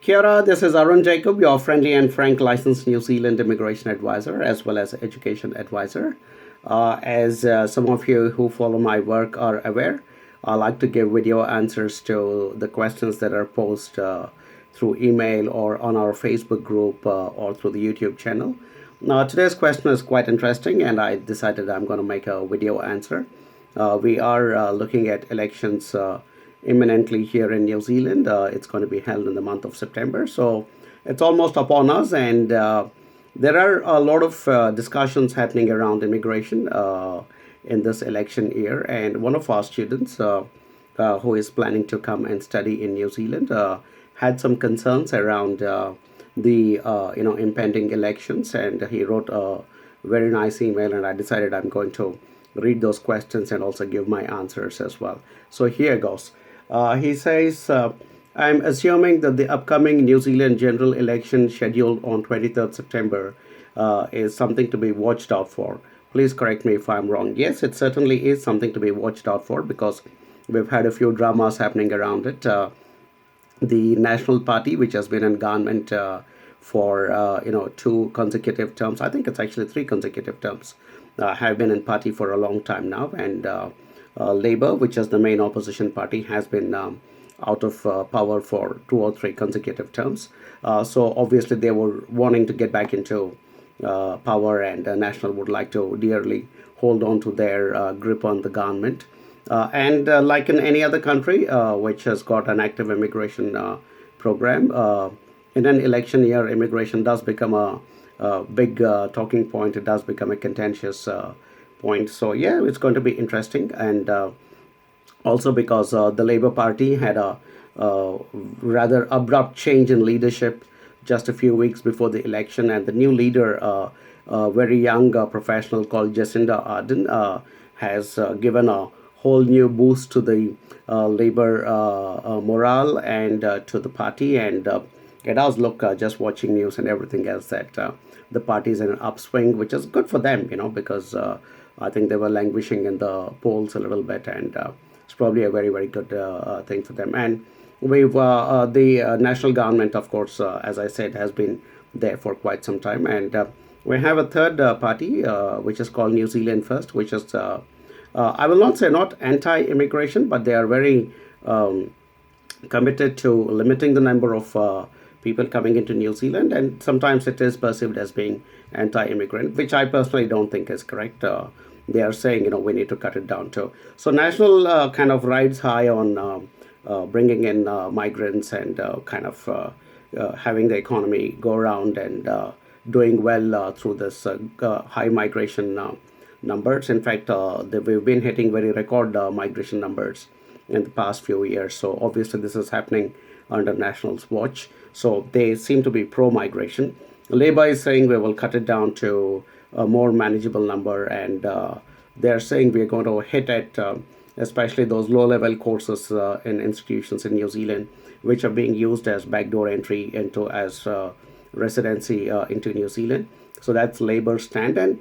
Kia ora, this is Arun Jacob, your friendly and frank licensed New Zealand immigration advisor as well as education advisor. As some of you who follow my work are aware, I like to give video answers to the questions that are posed through email or on our Facebook group or through the YouTube channel. Now, today's question is quite interesting, and I decided I'm going to make a video answer. We are looking at elections imminently here in New Zealand. It's going to be held in the month of September, so it's almost upon us, and there are a lot of discussions happening around immigration in this election year. And one of our students who is planning to come and study in New Zealand had some concerns around the impending elections, and he wrote a very nice email, and I decided I'm going to read those questions and also give my answers as well. So here goes. He says, I'm assuming that the upcoming New Zealand general election scheduled on 23rd September is something to be watched out for. Please correct me if I'm wrong. Yes, it certainly is something to be watched out for, because we've had a few dramas happening around it. The National Party, which has been in government for 2 consecutive terms, I think it's actually 3 consecutive terms, have been in party for a long time now, and Labour, which is the main opposition party, has been out of power for 2 or 3 consecutive terms. So obviously they were wanting to get back into power, and National would like to dearly hold on to their grip on the government. And like in any other country which has got an active immigration program, in an election year, immigration does become a big talking point. It does become a contentious point. So yeah, it's going to be interesting. And also because the Labour Party had a rather abrupt change in leadership just a few weeks before the election, and the new leader, a very young professional called Jacinda Ardern, has given a whole new boost to the Labour morale and to the party. And it does look, just watching news and everything else, that the party is in an upswing, which is good for them, because I think they were languishing in the polls a little bit, and it's probably a very, very good thing for them. And we've the national government, of course, as I said, has been there for quite some time, and we have a third party which is called New Zealand First, which is I will not say not anti-immigration, but they are very committed to limiting the number of people coming into New Zealand, and sometimes it is perceived as being anti-immigrant, which I personally don't think is correct. They are saying, we need to cut it down too. So National kind of rides high on bringing in migrants and kind of having the economy go around and doing well through this high migration numbers. In fact, we've been hitting very record migration numbers in the past few years. So obviously this is happening under National's watch. So they seem to be pro-migration. Labour is saying we will cut it down to a more manageable number, and they're saying we're going to hit at especially those low-level courses in institutions in New Zealand, which are being used as backdoor entry into as residency into New Zealand. So that's Labour's stand. And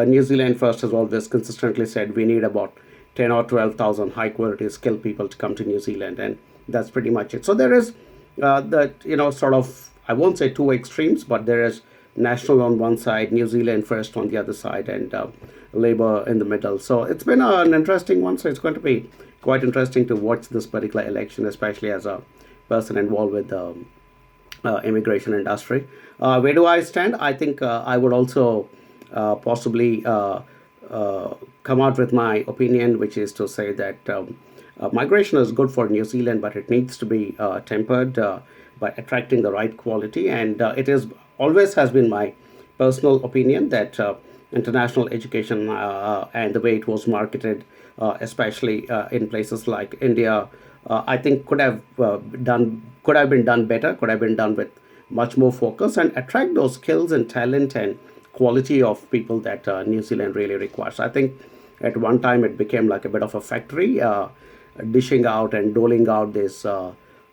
New Zealand First has always consistently said we need about 10 or 12,000 high-quality skilled people to come to New Zealand, and that's pretty much it. So there is sort of, I won't say 2 extremes, but there is National on one side, New Zealand First on the other side, and Labour in the middle. So it's been an interesting one. So it's going to be quite interesting to watch this particular election, especially as a person involved with the immigration industry. Where do I stand? I think I would also possibly come out with my opinion, which is to say that migration is good for New Zealand, but it needs to be tempered by attracting the right quality. And it is always has been my personal opinion that international education and the way it was marketed, especially in places like India, I think could have been done better, could have been done with much more focus, and attract those skills and talent and quality of people that New Zealand really requires. I think at one time it became like a bit of a factory, dishing out and doling out this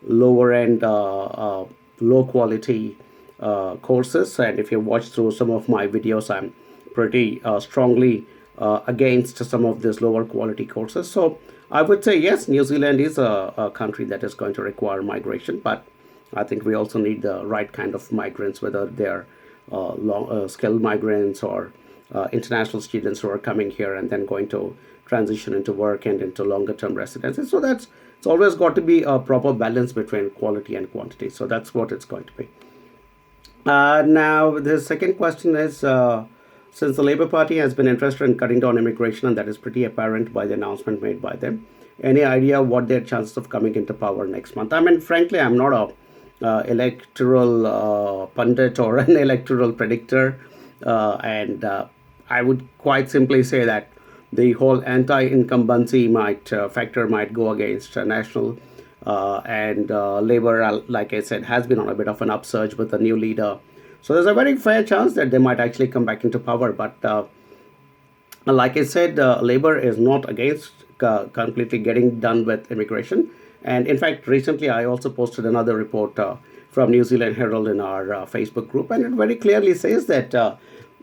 lower end, low quality courses. And if you watch through some of my videos, I'm pretty strongly against some of these lower quality courses. So I would say yes, New Zealand is a country that is going to require migration, but I think we also need the right kind of migrants, whether they're skilled migrants or international students who are coming here and then going to transition into work and into longer term residency. So that's it's always got to be a proper balance between quality and quantity. So that's what it's going to be. Now, the second question is since the Labour Party has been interested in cutting down immigration, and that is pretty apparent by the announcement made by them, any idea what their chances of coming into power next month? I mean, frankly, I'm not a electoral pundit or an electoral predictor, and I would quite simply say that the whole anti-incumbency might factor might go against national and Labour, like I said, has been on a bit of an upsurge with the new leader. So there's a very fair chance that they might actually come back into power. But like I said, Labour is not against completely getting done with immigration. And in fact, recently I also posted another report from New Zealand Herald in our Facebook group, and it very clearly says that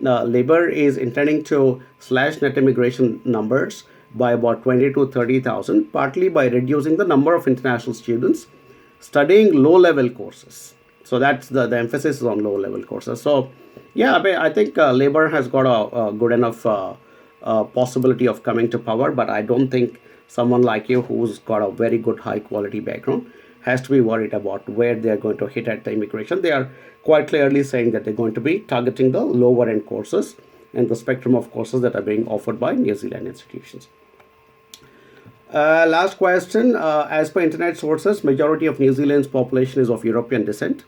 Labour is intending to slash net immigration numbers by about 20 to 30,000, partly by reducing the number of international students studying low-level courses. So that's the emphasis is on low-level courses. So, yeah, I think Labour has got a good enough possibility of coming to power, but I don't think someone like you who's got a very good high-quality background has to be worried about where they're going to hit at the immigration. They are quite clearly saying that they're going to be targeting the lower-end courses and the spectrum of courses that are being offered by New Zealand institutions. Last question. As per internet sources, majority of New Zealand's population is of European descent.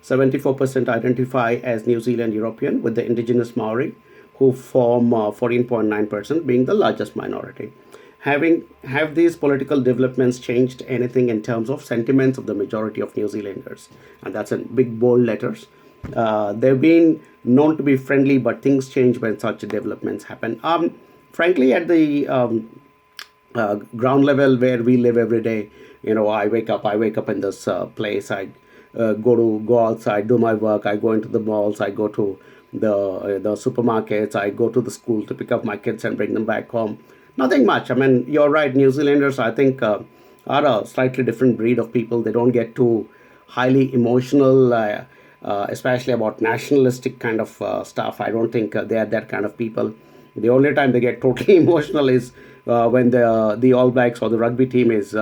74% identify as New Zealand European, with the indigenous Maori, who form 14.9%, being the largest minority. Have these political developments changed anything in terms of sentiments of the majority of New Zealanders? And that's in big bold letters. They've been known to be friendly, but things change when such developments happen. Frankly, at the ground level where we live every day, I wake up in this place. I go outside, do my work. I go into the malls. I go to the supermarkets. I go to the school to pick up my kids and bring them back home. Nothing much. I mean, you're right. New Zealanders, I think, are a slightly different breed of people. They don't get too highly emotional, especially about nationalistic kind of stuff. I don't think they are that kind of people. The only time they get totally emotional is when the All Blacks or the rugby team is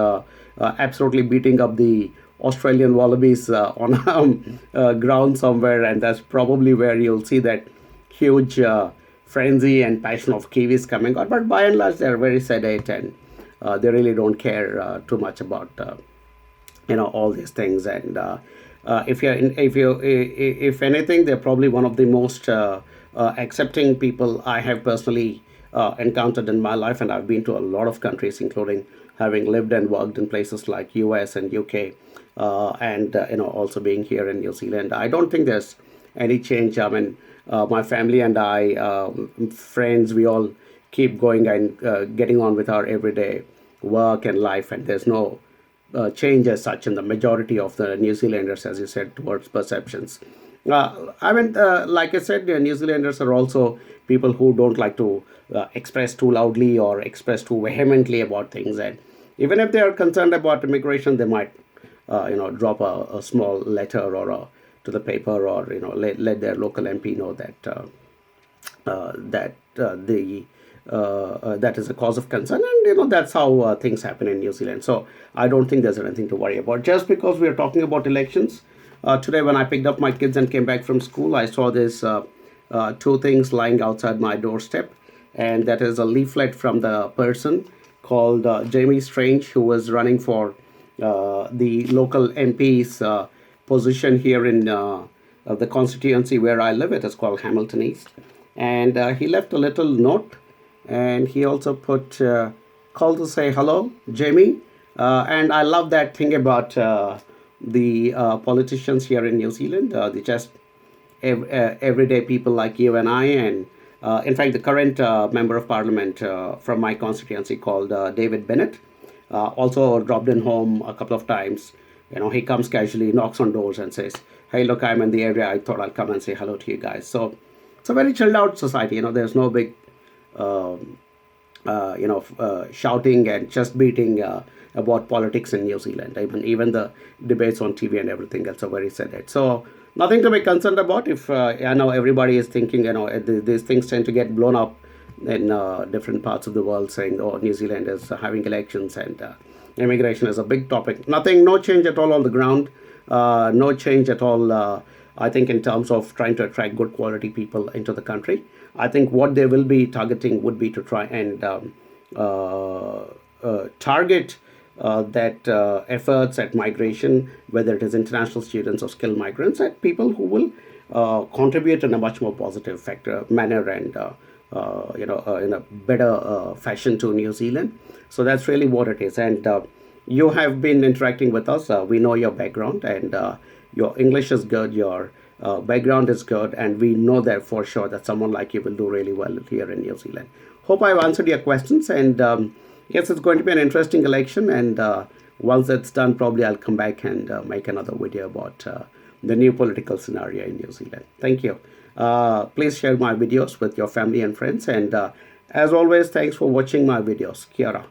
absolutely beating up the Australian Wallabies on a ground somewhere, and that's probably where you'll see that huge frenzy and passion of Kiwis coming out. But by and large, they're very sedate, and they really don't care too much about all these things. And if anything, they're probably one of the most accepting people I have personally encountered in my life, and I've been to a lot of countries, including having lived and worked in places like US and UK, and also being here in New Zealand. I don't think there's any change. I mean, my family and I, friends, we all keep going and getting on with our everyday work and life, and there's no change as such in the majority of the New Zealanders, as you said, towards perceptions. Like I said, New Zealanders are also people who don't like to express too loudly or express too vehemently about things. And even if they are concerned about immigration, they might, drop a small letter or to the paper, or let their local MP know that that is a cause of concern, and that's how things happen in New Zealand. So I don't think there's anything to worry about. Just because we are talking about elections, today when I picked up my kids and came back from school, I saw this two things lying outside my doorstep, and that is a leaflet from the person called Jamie Strange, who was running for the local MP's position here in the constituency where I live. It is called Hamilton East, and he left a little note, and he also put call to say hello, Jamie. And I love that thing about the politicians here in New Zealand. They just everyday people like you and I, and in fact, the current member of parliament from my constituency called David Bennett also dropped in home a couple of times. He comes casually, knocks on doors, and says, "Hey, look, I'm in the area. I thought I'll come and say hello to you guys." So it's a very chilled out society. There's no big shouting and chest beating about politics in New Zealand. I mean, even the debates on TV and everything else are very sedate. So nothing to be concerned about. If I know everybody is thinking, these things tend to get blown up in different parts of the world, saying, "Oh, New Zealand is having elections and immigration is a big topic." Nothing, no change at all on the ground. No change at all. I think in terms of trying to attract good quality people into the country. I think what they will be targeting would be to try and target that efforts at migration, whether it is international students or skilled migrants, at people who will contribute in a much more positive factor manner and in a better fashion to New Zealand. So that's really what it is. And you have been interacting with us. We know your background and your English is good. Your background is good, and we know that for sure that someone like you will do really well here in New Zealand. Hope I've answered your questions, and yes, it's going to be an interesting election. And once it's done, probably I'll come back and make another video about the new political scenario in New Zealand. Thank you. Please share my videos with your family and friends. And as always, thanks for watching my videos. Kia ora.